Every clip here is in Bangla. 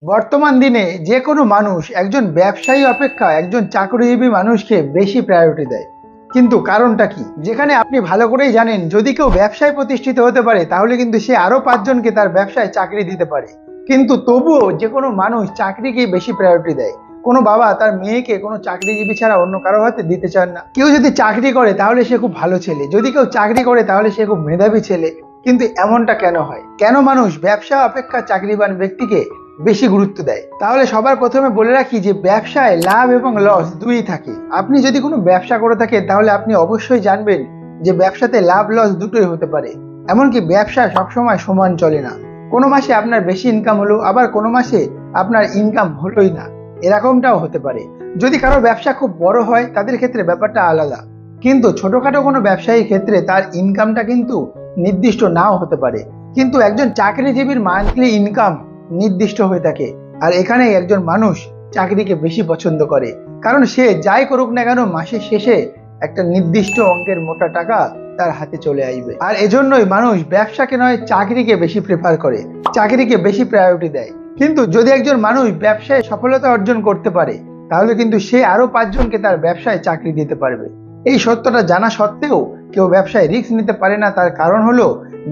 বর্তমান দিনে যে কোনো মানুষ একজন ব্যবসায়ী অপেক্ষা একজন চাকরিজীবী মানুষকে বেশি প্রায়োরিটি দেয়। কিন্তু কারণটা কি? যেখানে আপনি ভালো করেই জানেন যদি কেউ ব্যবসায় প্রতিষ্ঠিত হতে পারে তাহলে কিন্তু সে আরো 5 জনকে তার ব্যবসায় চাকরি দিতে পারে। কিন্তু তবুও যে কোনো মানুষ চাকরিকেই বেশি প্রায়োরিটি দেয়। কোনো বাবা তার মেয়েকে কোনো চাকরিজীবী ছাড়া অন্য কারো হাতে দিতে চান না। কেউ যদি চাকরি করে তাহলে সে খুব ভালো ছেলে, যদি কেউ চাকরি করে তাহলে সে খুব মেধাবী ছেলে। কিন্তু এমনটা কেন হয়? কেন মানুষ ব্যবসা অপেক্ষা চাকরিবান ব্যক্তিকে বেশি গুরুত্ব দেয়? তাহলে সবার প্রথমে বলে রাখি যে ব্যবসায় লাভ এবং লস দুই থাকে। আপনি যদি কোনো ব্যবসা করে থাকেন তাহলে আপনি অবশ্যই জানবেন যে ব্যবসাতে লাভ লস দুটোই হতে পারে। এমনকি ব্যবসা সবসময় সমান চলে না। কোনো মাসে আপনার বেশি ইনকাম হলো, আবার কোনো মাসে আপনার ইনকাম হলোই না, এরকমটাও হতে পারে। যদি কারো ব্যবসা খুব বড় হয় তাদের ক্ষেত্রে ব্যাপারটা আলাদা, কিন্তু ছোটখাটো কোনো ব্যবসায়ীর ক্ষেত্রে তার ইনকামটা কিন্তু নির্দিষ্ট নাও হতে পারে। কিন্তু একজন চাকরিজীবীর মান্থলি ইনকাম নির্দিষ্ট হয়ে থাকে। আর এখানে একজন মানুষ চাকরিকে বেশি পছন্দ করে, কারণ সে যাই করুক না কেন মাসের শেষে একটা নির্দিষ্ট অঙ্কের মোটা টাকা তার হাতে চলে আসবে। আর এজন্যই মানুষ ব্যবসাকে নয় চাকরিকে বেশি প্রেফার করে, চাকরিকে বেশি প্রায়োরিটি দেয়। কিন্তু যদি একজন মানুষ ব্যবসায় সফলতা অর্জন করতে পারে তাহলে কিন্তু সে আরো 5 জনকে তার ব্যবসায় চাকরি দিতে পারবে। এই সত্যটা জানা সত্ত্বেও কেউ ব্যবসায় রিস্ক নিতে পারে না, তার কারণ হলো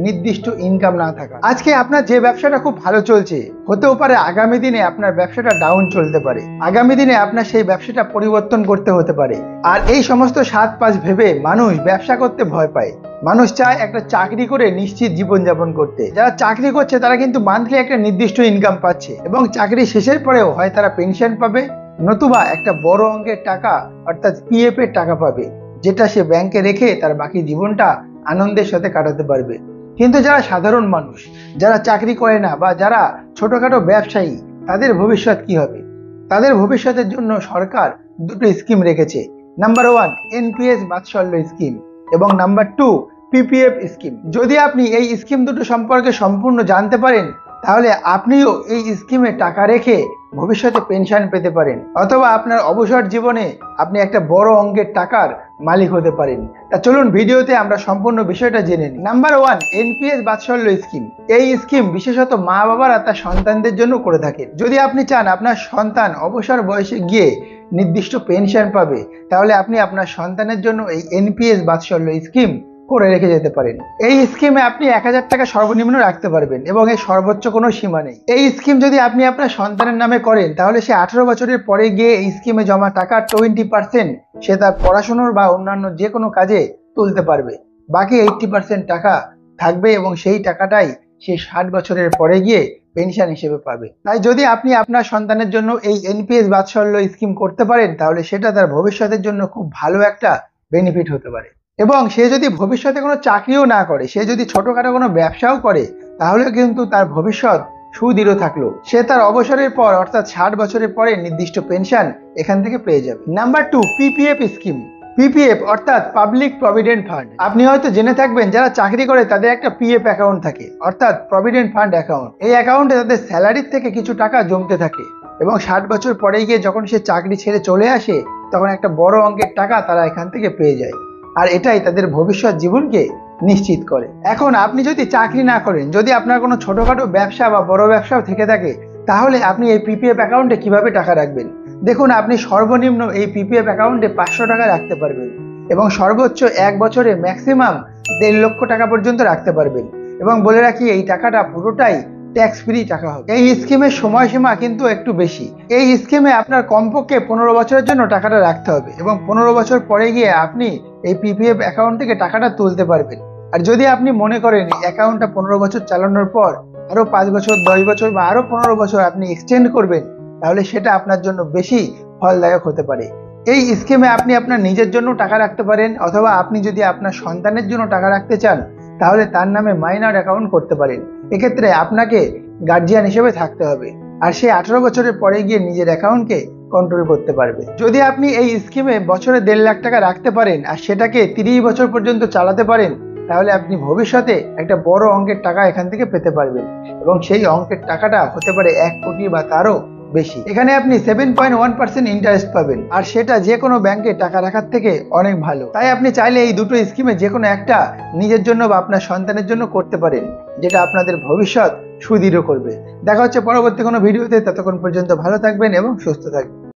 নির্দিষ্ট ইনকাম না থাকা। আজকে আপনার যে ব্যবসাটা খুব ভালো চলছে, হতেও পারে আগামী দিনে আপনার ব্যবসাটা ডাউন চলতে পারে, আগামী দিনে আপনার সেই ব্যবসাটা পরিবর্তন করতে হতে পারে। আর এই সমস্ত সাত পাঁচ ভেবে মানুষ ব্যবসা করতে ভয় পায়। মানুষ চায় একটা চাকরি করে নিশ্চিত জীবনযাপন করতে। যারা চাকরি করছে তারা কিন্তু মান্থলি একটা নির্দিষ্ট ইনকাম পাচ্ছে, এবং চাকরি শেষের পরেও হয় তারা পেনশন পাবে, নতুবা একটা বড় অঙ্কের টাকা অর্থাৎ পিএফ এর টাকা পাবে, যেটা সে ব্যাংকে রেখে তার বাকি জীবনটা আনন্দের সাথে কাটাতে পারবে। কিন্তু যারা সাধারণ মানুষ, যারা চাকরি করে না বা যারা ছোটখাটো ব্যবসায়ী, তাদের ভবিষ্যৎ কি হবে? তাদের ভবিষ্যতের জন্য সরকার দুটো স্কিম রেখেছে। নাম্বার 1 এনপিএস বাৎসল্য স্কিম, এবং নাম্বার 2 পিপিএফ স্কিম। যদি আপনি এই স্কিম দুটো সম্পর্কে সম্পূর্ণ জানতে পারেন তাহলে আপনিও এই স্কিমে টাকা রেখে ভবিষ্যতে পেনশন পেতে পারেন, অথবা আপনার অবসর জীবনে আপনি একটা বড় অঙ্কের টাকার মালিক হতে পারেন। তা চলুন ভিডিওতে আমরা সম্পূর্ণ বিষয়টা জেনে নিই। Number 1 NPS Vatsalya scheme. এই স্কিম বিশেষত মা বাবারা তার সন্তানদের জন্য করে থাকেন। যদি আপনি চান আপনার সন্তান অবসর বয়সে গিয়ে নির্দিষ্ট পেনশন পাবে, তাহলে আপনি আপনার সন্তানের জন্য এই এনপিএস বাৎসল্য স্কিম করে রেখে যেতে পারেন। এই স্কিমে আপনি 1000 টাকা সর্বনিম্ন রাখতে পারবেন, এবং এর সর্বোচ্চ কোনো সীমা নেই। এই স্কিম যদি আপনি আপনার সন্তানের নামে করেন তাহলে সে 18 বছরের পরে গিয়ে এই স্কিমে জমা টাকা 20% সে তার পড়াশোনার বা অন্যান্য যে কোনো কাজে তুলতে পারবে। বাকি 80% টাকা থাকবে, এবং সেই টাকাটাই সে 60 বছরের পরে গিয়ে পেনশন হিসেবে পাবে। তাই যদি আপনি আপনার সন্তানের জন্য এই এনপিএস বাৎসল্য স্কিম করতে পারেন তাহলে সেটা তার ভবিষ্যতের জন্য খুব ভালো একটা বেনিফিট হতে পারে। এবং সে যদি ভবিষ্যতে কোনো চাকরিও না করে, সে যদি ছোটখাটো কোনো ব্যবসাও করে, তাহলে কিন্তু তার ভবিষ্যৎ সুদৃঢ় থাকলো। সে তার অবসরের পর অর্থাৎ 60 বছরের পরে নির্দিষ্ট পেনশন এখান থেকে পেয়ে যাবে। Number 2 PPF scheme. পিপিএফ অর্থাৎ পাবলিক প্রভিডেন্ট ফান্ড। আপনি হয়তো জেনে থাকবেন যারা চাকরি করে তাদের একটা পিএফ অ্যাকাউন্ট থাকে, অর্থাৎ প্রভিডেন্ট ফান্ড অ্যাকাউন্ট। এই অ্যাকাউন্টে তাদের স্যালারির থেকে কিছু টাকা জমতে থাকে, এবং 60 বছর পরে গিয়ে যখন সে চাকরি ছেড়ে চলে আসে তখন একটা বড় অঙ্কের টাকা তারা এখান থেকে পেয়ে যায়। আর এটাই তাদের ভবিষ্যৎ জীবনকে নিশ্চিত করে। এখন আপনি যদি চাকরি না করেন, যদি আপনার কোনো ছোটখাটো ব্যবসা বা বড় ব্যবসাও থেকে থাকে, তাহলে আপনি এই পিপিএফ অ্যাকাউন্টে কিভাবে টাকা রাখবেন? দেখুন, আপনি সর্বনিম্ন এই পিপিএফ অ্যাকাউন্টে 500 টাকা রাখতে পারবেন, এবং সর্বোচ্চ 1 বছরে ম্যাক্সিমাম 1.5 লক্ষ টাকা পর্যন্ত রাখতে পারবেন। এবং বলে রাখি এই টাকাটা পুরোটাই ট্যাক্স ফ্রি টাকা হবে। এই স্কিমের সময়সীমা কিন্তু একটু বেশি। এই স্কিমে আপনার কমপক্ষে 15 বছরের জন্য টাকাটা রাখতে হবে, এবং 15 বছর পরে গিয়ে আপনি এই পিপিএফ অ্যাকাউন্ট থেকে টাকাটা তুলতে পারবেন। আর যদি আপনি মনে করেন এই অ্যাকাউন্টটা 15 বছর চালানোর পর আরো 5 বছর, 10 বছর বা আরো 15 বছর আপনি এক্সটেন্ড করবেন, তাহলে সেটা আপনার জন্য বেশি ফলদায়ক হতে পারে। এই স্কিমে আপনি আপনার নিজের জন্য টাকা রাখতে পারেন, অথবা আপনি যদি আপনার সন্তানের জন্য টাকা রাখতে চান তাহলে তার নামে মাইনর অ্যাকাউন্ট করতে পারেন। এক্ষেত্রে আপনাকে গার্জিয়ান হিসেবে থাকতে হবে, আর সে 18 বছরের পরে গিয়ে নিজের অ্যাকাউন্টকে কন্ট্রোল করতে পারবে। যদি আপনি এই স্কিমে বছরে 1.5 লাখ টাকা রাখতে পারেন আর সেটাকে 30 বছর পর্যন্ত চালাতে পারেন, তাহলে আপনি ভবিষ্যতে একটা বড় অঙ্কের টাকা এখান থেকে পেতে পারবেন, এবং সেই অঙ্কের টাকাটা হতে পারে 1 কোটি বা তারও বেশি। এখানে আপনি 7.1% ইন্টারেস্ট পাবেন, আর সেটা যে কোনো ব্যাংকে টাকা রাখার থেকে অনেক ভালো। তাই আপনি চাইলে এই দুটো স্কিমে যে কোনো একটা নিজের জন্য বা আপনার সন্তানের জন্য করতে পারেন, যেটা আপনাদের ভবিষ্যৎ সুদৃঢ় করবে। দেখা হচ্ছে পরবর্তী কোনো ভিডিওতে, ততক্ষণ পর্যন্ত ভালো থাকবেন এবং সুস্থ থাকবেন।